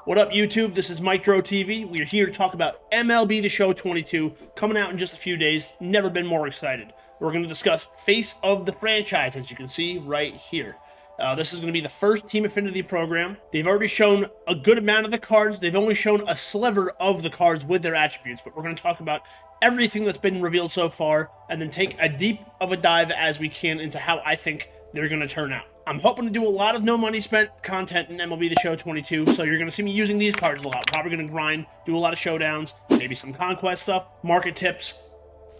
What up, YouTube? This is MikeDroTV. We are here to talk about MLB The Show 22, coming out in just a few days. Never been more excited. We're going to discuss Face of the Franchise, as you can see right here. This is going to be the first Team Affinity program. They've already shown a good amount of the cards. They've only shown a sliver of the cards with their attributes, but we're going to talk about everything that's been revealed so far, and then take a deep of a dive as we can into how I think they're going to turn out. I'm hoping to do a lot of no money spent content in MLB The Show 22, so you're going to see me using these cards a lot. Probably going to grind, do a lot of showdowns, maybe some conquest stuff, market tips,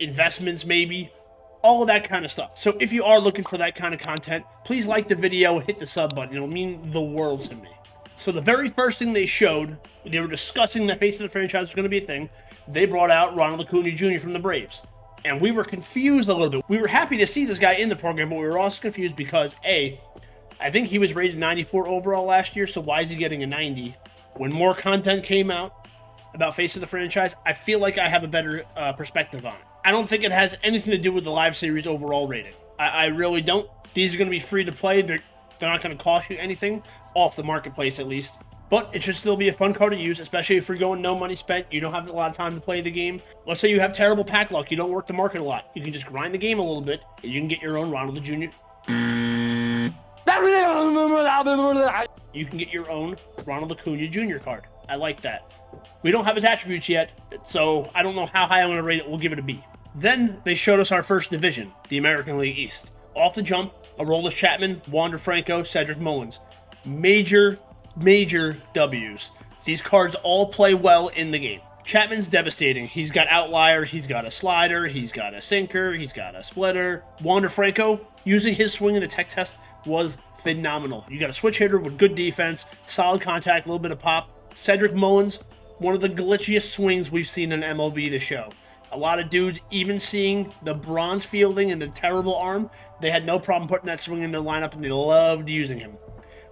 investments maybe, all of that kind of stuff. So if you are looking for that kind of content, please like the video and hit the sub button. It'll mean the world to me. So the very first thing they showed, they were discussing the Face of the Franchise was going to be a thing. They brought out Ronald Acuna Jr. from the Braves. And we were confused a little bit. We were happy to see this guy in the program, but we were also confused because, A, I think he was rated 94 overall last year, so why is he getting a 90? When more content came out about Face of the Franchise, I feel like I have a better perspective on it. I don't think it has anything to do with the live series overall rating. I really don't. These are going to be free to play. They're not going to cost you anything, off the marketplace at least. But it should still be a fun card to use, especially if you're going no money spent, you don't have a lot of time to play the game. Let's say you have terrible pack luck, you don't work the market a lot. You can just grind the game a little bit, and you can get your own Ronald Jr. You can get your own Ronald Acuna Jr. card. I like that. We don't have his attributes yet, so I don't know how high I'm going to rate it. We'll give it a B. Then they showed us our first division, the American League East. Off the jump, Aroldis Chapman, Wander Franco, Cedric Mullins. Major W's. These cards all play well in the game. Chapman's devastating. He's got outlier, he's got a slider, he's got a sinker, he's got a splitter. Wander Franco, using his swing in the tech test was phenomenal. You got a switch hitter with good defense, solid contact, a little bit of pop. Cedric Mullins, one of the glitchiest swings we've seen in MLB The Show. A lot of dudes, even seeing the bronze fielding and the terrible arm, they had no problem putting that swing in their lineup, and they loved using him.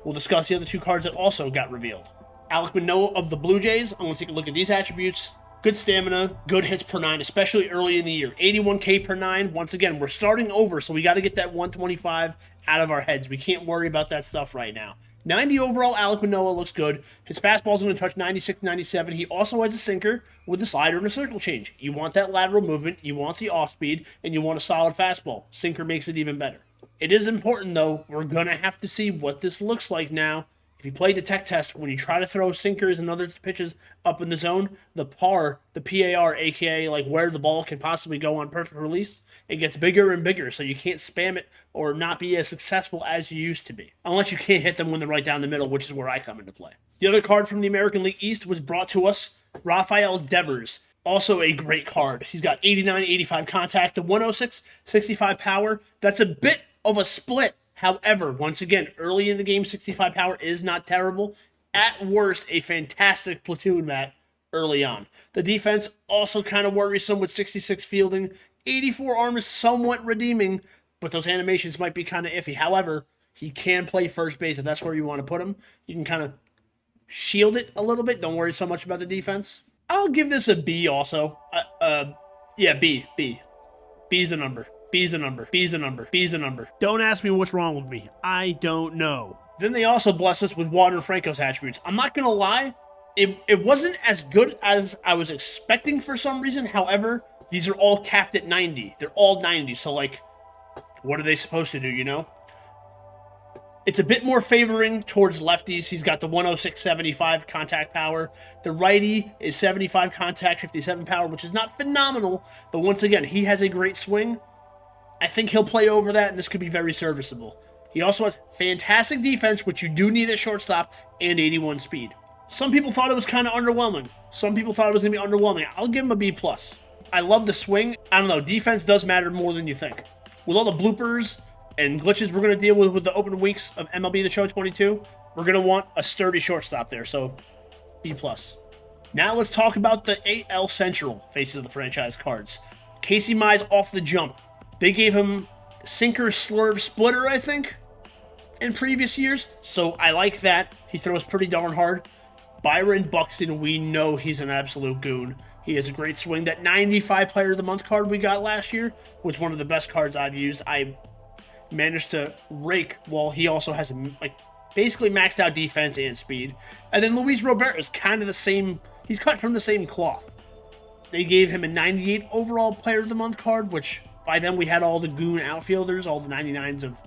We'll discuss the other two cards that also got revealed. Alek Manoah of the Blue Jays. I'm going to take a look at these attributes. Good stamina, good hits per 9, especially early in the year. 81K per 9. Once again, we're starting over, so we got to get that 125 out of our heads. We can't worry about that stuff right now. 90 overall, Alek Manoah looks good. His fastball's going to touch 96, 97. He also has a sinker with a slider and a circle change. You want that lateral movement, you want the off speed, and you want a solid fastball. Sinker makes it even better. It is important, though. We're going to have to see what this looks like now. If you play the tech test, when you try to throw sinkers and other pitches up in the zone, the PAR, aka like where the ball can possibly go on perfect release, it gets bigger and bigger, so you can't spam it or not be as successful as you used to be. Unless you can't hit them when they're right down the middle, which is where I come into play. The other card from the American League East was brought to us, Rafael Devers. Also a great card. He's got 89, 85 contact, the 106, 65 power. That's a bit of a split. However, once again, early in the game, 65 power is not terrible. At worst, a fantastic platoon mat early on. The defense also kind of worrisome with 66 fielding. 84 arm is somewhat redeeming, but those animations might be kind of iffy. However, he can play first base if that's where you want to put him. You can kind of shield it a little bit. Don't worry so much about the defense. I'll give this a B also. B. B's the number. B's the number. B's the number. B's the number. Don't ask me what's wrong with me. I don't know. Then they also blessed us with Wander Franco's attributes. I'm not going to lie. It wasn't as good as I was expecting for some reason. However, these are all capped at 90. They're all 90. So, like, what are they supposed to do, you know? It's a bit more favoring towards lefties. He's got the 106, 75 contact power. The righty is 75 contact, 57 power, which is not phenomenal. But once again, he has a great swing. I think he'll play over that, and this could be very serviceable. He also has fantastic defense, which you do need at shortstop, and 81 speed. Some people thought it was kind of underwhelming. Some people thought it was going to be underwhelming. I'll give him a B+. I love the swing. I don't know, defense does matter more than you think. With all the bloopers and glitches we're going to deal with the open weeks of MLB The Show 22, we're going to want a sturdy shortstop there, so B+. Now let's talk about the AL Central Faces of the Franchise cards. Casey Mize off the jump. They gave him sinker, slurve, splitter, I think, in previous years. So I like that. He throws pretty darn hard. Byron Buxton, we know he's an absolute goon. He has a great swing. That 95 Player of the Month card we got last year was one of the best cards I've used. I managed to rake while he also has like Basically maxed out defense and speed. And then Luis Robert is kind of the same. He's cut from the same cloth. They gave him a 98 overall Player of the Month card, which by then we had all the goon outfielders, all the 99s of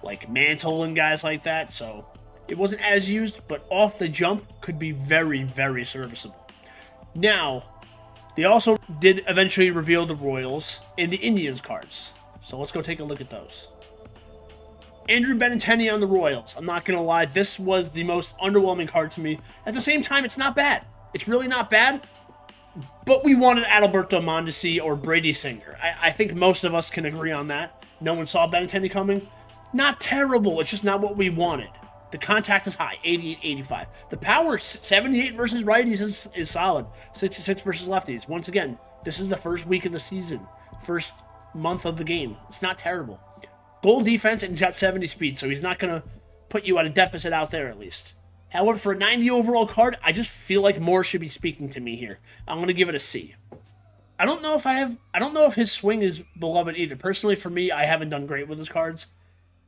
like Mantle and guys like that. So it wasn't as used, but off the jump could be very, very serviceable. Now, they also did eventually reveal the Royals and the Indians cards. So let's go take a look at those. Andrew Benintendi on the Royals. I'm not going to lie, this was the most underwhelming card to me. At the same time, it's not bad. It's really not bad, but we wanted Adalberto Mondesi or Brady Singer. I think most of us can agree on that. No one saw Benintendi coming. Not terrible, it's just not what we wanted. The contact is high, 88, 85. The power, 78 versus righties is solid. 66 versus lefties. Once again, this is the first week of the season. First month of the game. It's not terrible. Goal defense, and he's got 70 speed, so he's not going to put you at a deficit out there, at least. However, for a 90 overall card, I just feel like more should be speaking to me here. I'm going to give it a C. I don't know if his swing is beloved either. Personally, for me, I haven't done great with his cards.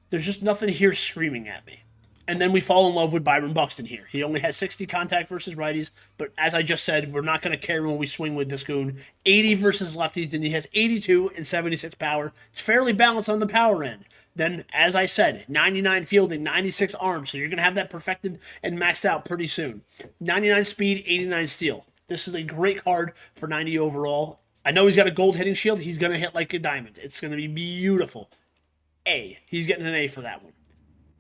There's just nothing here screaming at me. And then we fall in love with Byron Buxton here. He only has 60 contact versus righties, but as I just said, we're not going to care when we swing with this goon. 80 versus lefties, and he has 82 and 76 power. It's fairly balanced on the power end. Then, as I said, 99 fielding, 96 arm, so you're going to have that perfected and maxed out pretty soon. 99 speed, 89 steal. This is a great card for 90 overall. I know he's got a gold hitting shield. He's going to hit like a diamond. It's going to be beautiful. A. He's getting an A for that one.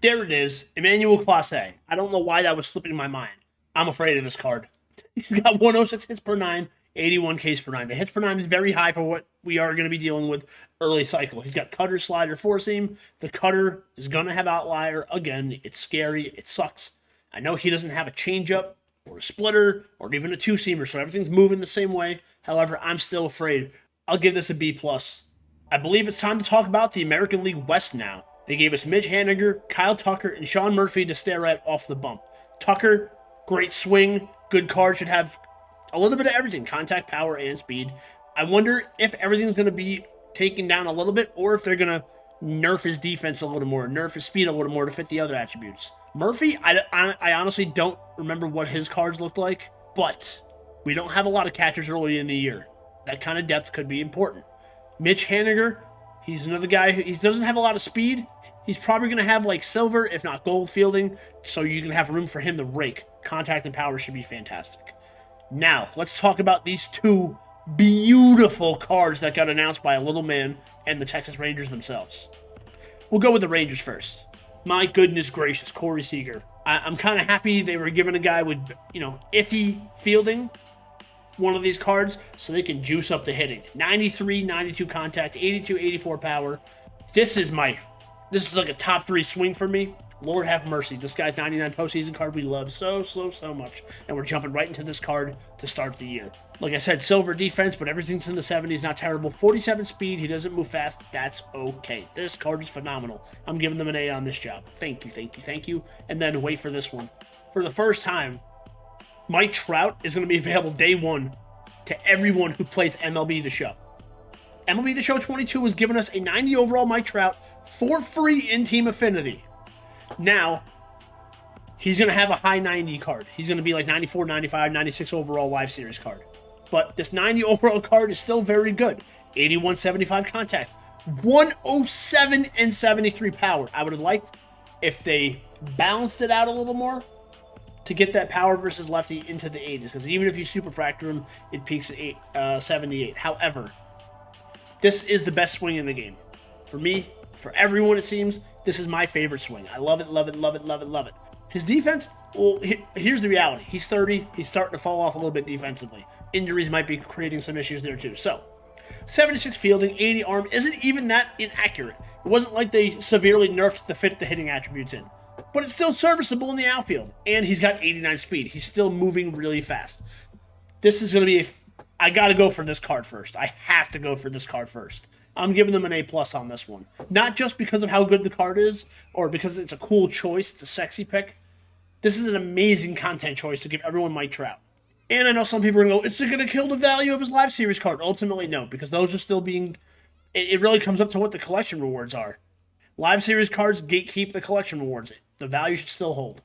There it is, Emmanuel Clase. I don't know why that was slipping my mind. I'm afraid of this card. He's got 106 hits per 9, 81 Ks per 9. The hits per 9 is very high for what we are going to be dealing with early cycle. He's got cutter, slider, four seam. The cutter is going to have outlier. Again, it's scary. It sucks. I know he doesn't have a changeup or a splitter or even a two-seamer, so everything's moving the same way. However, I'm still afraid. I'll give this a B+. I believe it's time to talk about the American League West now. They gave us Mitch Haniger, Kyle Tucker, and Sean Murphy to stare at off the bump. Tucker, great swing, good card, should have a little bit of everything, contact, power, and speed. I wonder if everything's going to be taken down a little bit, or if they're going to nerf his defense a little more, nerf his speed a little more to fit the other attributes. Murphy, I honestly don't remember what his cards looked like, but we don't have a lot of catchers early in the year. That kind of depth could be important. Mitch Haniger, he's another guy who he doesn't have a lot of speed. He's probably going to have like silver, if not gold fielding, so you can have room for him to rake. Contact and power should be fantastic. Now, let's talk about these two beautiful cards that got announced by a little man and the Texas Rangers themselves. We'll go with the Rangers first. My goodness gracious, Corey Seager. I'm kind of happy they were giving a guy with, iffy fielding one of these cards so they can juice up the hitting. 93, 92 contact, 82, 84 power. This is like a top 3 swing for me. Lord have mercy. This guy's 99 postseason card we love so much. And we're jumping right into this card to start the year. Like I said, silver defense, but everything's in the 70s, not terrible. 47 speed, he doesn't move fast. That's okay. This card is phenomenal. I'm giving them an A on this job. Thank you. And then wait for this one. For the first time, Mike Trout is going to be available day one to everyone who plays MLB The Show. MLB The Show 22 has given us a 90 overall Mike Trout for free in Team Affinity. Now, he's going to have a high 90 card. He's going to be like 94, 95, 96 overall Live Series card. But this 90 overall card is still very good. 81, 75 contact. 107 and 73 power. I would have liked if they balanced it out a little more to get that power versus lefty into the 80s. Because even if you superfractor him, it peaks at 78. However, this is the best swing in the game. For me, for everyone it seems, this is my favorite swing. I love it. His defense, well, here's the reality. He's 30. He's starting to fall off a little bit defensively. Injuries might be creating some issues there too. So, 76 fielding, 80 arm isn't even that inaccurate. It wasn't like they severely nerfed to fit the hitting attributes in. But it's still serviceable in the outfield. And he's got 89 speed. He's still moving really fast. This is going to be I got to go for this card first. I have to go for this card first. I'm giving them an A+ on this one. Not just because of how good the card is, or because it's a cool choice, it's a sexy pick. This is an amazing content choice to give everyone Mike Trout. And I know some people are going to go, is it going to kill the value of his Live Series card? Ultimately, no, because those are still being... It really comes up to what the collection rewards are. Live Series cards gatekeep the collection rewards. The value should still hold.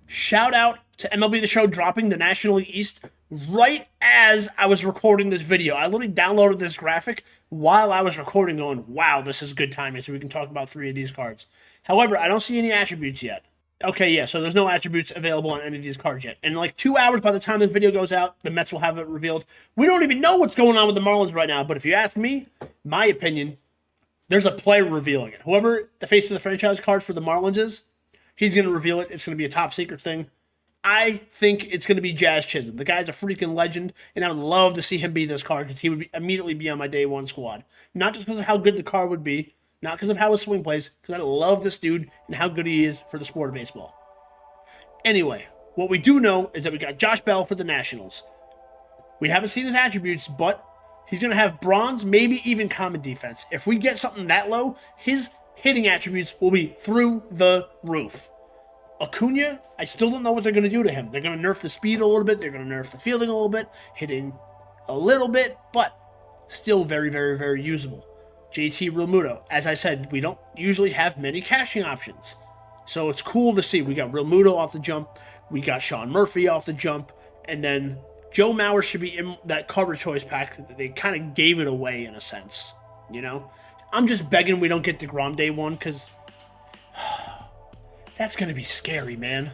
Shout out to MLB The Show dropping the National League East right as I was recording this video. I literally downloaded this graphic while I was recording going, wow, this is good timing, so we can talk about 3 of these cards. However, I don't see any attributes yet. Okay, yeah, so there's no attributes available on any of these cards yet. In like 2 hours by the time this video goes out, the Mets will have it revealed. We don't even know what's going on with the Marlins right now, but if you ask me, my opinion, there's a player revealing it. Whoever the face of the franchise card for the Marlins is, he's going to reveal it. It's going to be a top secret thing. I think it's going to be Jazz Chisholm. The guy's a freaking legend, and I would love to see him be this card because he would immediately be on my day one squad. Not just because of how good the card would be, not because of how his swing plays, because I love this dude and how good he is for the sport of baseball. Anyway, what we do know is that we got Josh Bell for the Nationals. We haven't seen his attributes, but he's going to have bronze, maybe even common defense. If we get something that low, his hitting attributes will be through the roof. Acuna, I still don't know what they're going to do to him. They're going to nerf the speed a little bit. They're going to nerf the fielding a little bit, hitting a little bit, but still very, very, very usable. JT Realmuto, as I said, we don't usually have many cashing options. So it's cool to see. We got Realmuto off the jump. We got Sean Murphy off the jump. And then Joe Mauer should be in that cover choice pack. They kind of gave it away in a sense, you know? I'm just begging we don't get DeGrom day one because that's going to be scary, man.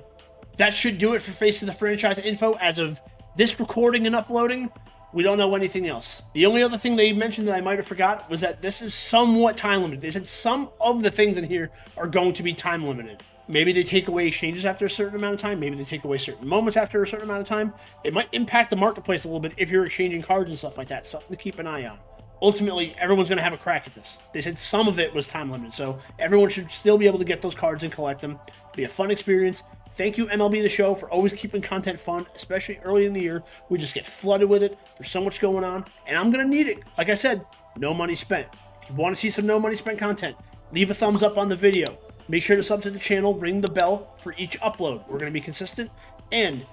That should do it for Face of the Franchise info. As of this recording and uploading, we don't know anything else. The only other thing they mentioned that I might have forgot was that this is somewhat time limited. They said some of the things in here are going to be time limited. Maybe they take away exchanges after a certain amount of time. Maybe they take away certain moments after a certain amount of time. It might impact the marketplace a little bit if you're exchanging cards and stuff like that. Something to keep an eye on. Ultimately, everyone's going to have a crack at this. They said some of it was time limited, so everyone should still be able to get those cards and collect them. Be a fun experience. Thank you, MLB The Show, for always keeping content fun, especially early in the year. We just get flooded with it. There's so much going on, and I'm going to need it. Like I said, no money spent. If you want to see some no money spent content, leave a thumbs up on the video. Make sure to sub to the channel, ring the bell for each upload. We're going to be consistent. And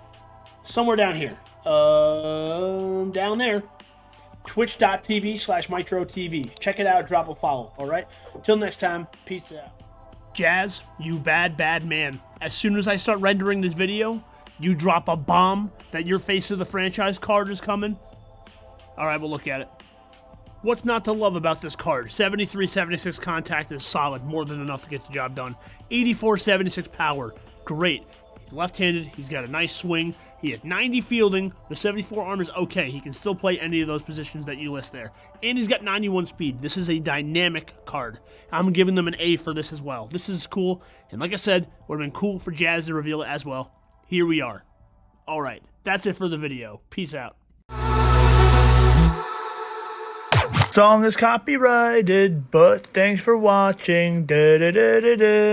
somewhere down here, down there, twitch.tv/MikeDroTV. Check it out, drop a follow, all right? Till next time, peace out. Jazz, you bad, bad man. As soon as I start rendering this video, you drop a bomb that your Face of the Franchise card is coming. All right, we'll look at it. What's not to love about this card? 73-76 contact is solid, more than enough to get the job done. 84-76 power, great. He's left-handed, he's got a nice swing. He has 90 fielding. The 74 arm is okay. He can still play any of those positions that you list there. And he's got 91 speed. This is a dynamic card. I'm giving them an A for this as well. This is cool. And like I said, would have been cool for Jazz to reveal it as well. Here we are. All right, that's it for the video. Peace out. Song is copyrighted, but thanks for watching. Da -da -da -da -da.